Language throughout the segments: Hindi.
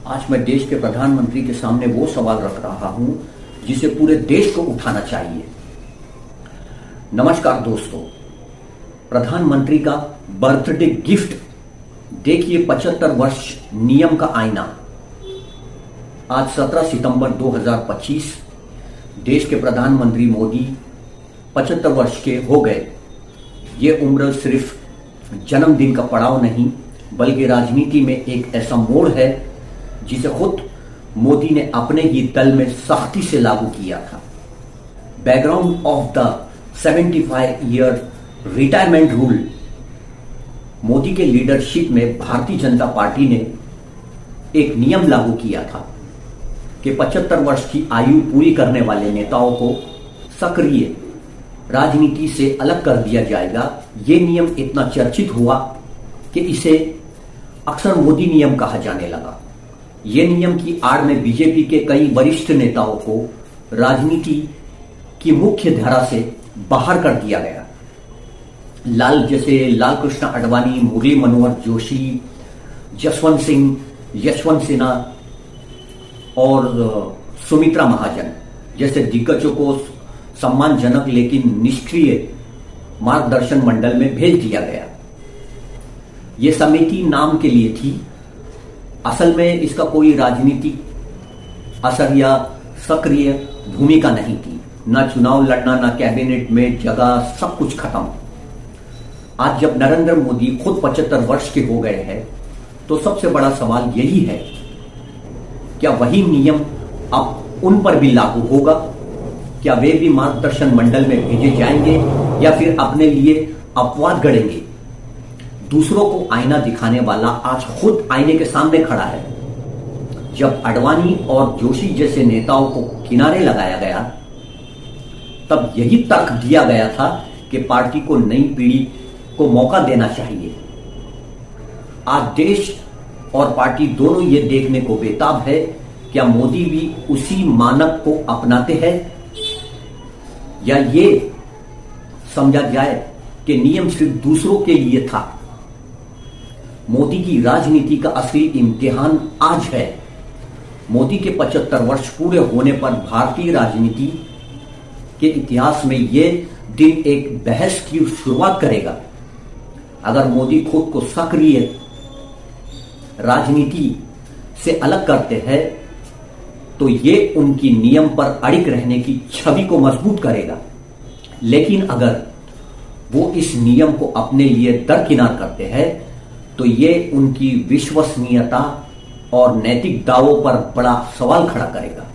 आज मैं देश के प्रधानमंत्री के सामने वो सवाल रख रहा हूं जिसे पूरे देश को उठाना चाहिए। नमस्कार दोस्तों, प्रधानमंत्री का बर्थडे गिफ्ट देखिए 75 वर्ष नियम का आईना। आज 17 सितंबर 2025 देश के प्रधानमंत्री मोदी 75 वर्ष के हो गए। ये उम्र सिर्फ जन्मदिन का पड़ाव नहीं बल्कि राजनीति में एक ऐसा मोड़ है जिसे खुद मोदी ने अपने ही दल में सख्ती से लागू किया था। बैकग्राउंड ऑफ द 75-ईयर रिटायरमेंट रूल। मोदी के लीडरशिप में भारतीय जनता पार्टी ने एक नियम लागू किया था कि 75 वर्ष की आयु पूरी करने वाले नेताओं को सक्रिय राजनीति से अलग कर दिया जाएगा। ये नियम इतना चर्चित हुआ कि इसे अक्सर मोदी नियम कहा जाने लगा। ये नियम की आड़ में बीजेपी के कई वरिष्ठ नेताओं को राजनीति की मुख्य धारा से बाहर कर दिया गया। लाल कृष्ण आडवाणी, मुरली मनोहर जोशी, जसवंत सिंह, यशवंत सिन्हा और सुमित्रा महाजन जैसे दिग्गजों को सम्मानजनक लेकिन निष्क्रिय मार्गदर्शन मंडल में भेज दिया गया। ये समिति नाम के लिए थी, असल में इसका कोई राजनीतिक असर या सक्रिय भूमिका नहीं थी। न चुनाव लड़ना, न कैबिनेट में जगह, सब कुछ खत्म। आज जब नरेंद्र मोदी खुद 75 वर्ष के हो गए हैं तो सबसे बड़ा सवाल यही है, क्या वही नियम अब उन पर भी लागू होगा? क्या वे भी मार्गदर्शन मंडल में भेजे जाएंगे या फिर अपने लिए अपवाद गढ़ेंगे? दूसरों को आईना दिखाने वाला आज खुद आईने के सामने खड़ा है। जब आडवाणी और जोशी जैसे नेताओं को किनारे लगाया गया तब यही तर्क दिया गया था कि पार्टी को नई पीढ़ी को मौका देना चाहिए। आज देश और पार्टी दोनों ये देखने को बेताब है, क्या मोदी भी उसी मानक को अपनाते हैं या ये समझा जाए कि नियम सिर्फ दूसरों के लिए था। मोदी की राजनीति का असली इम्तिहान आज है। मोदी के 75 वर्ष पूरे होने पर भारतीय राजनीति के इतिहास में यह दिन एक बहस की शुरुआत करेगा। अगर मोदी खुद को सक्रिय राजनीति से अलग करते हैं तो ये उनकी नियम पर अड़िग रहने की छवि को मजबूत करेगा। लेकिन अगर वो इस नियम को अपने लिए दरकिनार करते हैं तो ये उनकी विश्वसनीयता और नैतिक दावों पर बड़ा सवाल खड़ा करेगा।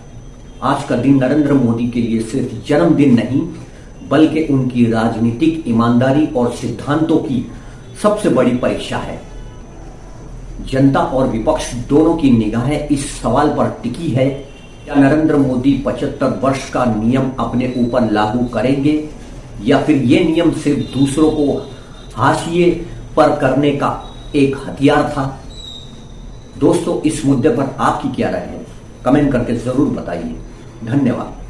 आज का दिन नरेंद्र मोदी के लिए सिर्फ जन्मदिन नहीं बल्कि उनकी राजनीतिक ईमानदारी और सिद्धांतों की सबसे बड़ी परीक्षा है। जनता और विपक्ष दोनों की निगाहें इस सवाल पर टिकी है, क्या नरेंद्र मोदी 75 वर्ष का नियम अपने ऊपर लागू करेंगे या फिर ये नियम सिर्फ दूसरों को हाशिए पर करने का एक हथियार था। दोस्तों, इस मुद्दे पर आपकी क्या राय है? कमेंट करके जरूर बताइए। धन्यवाद।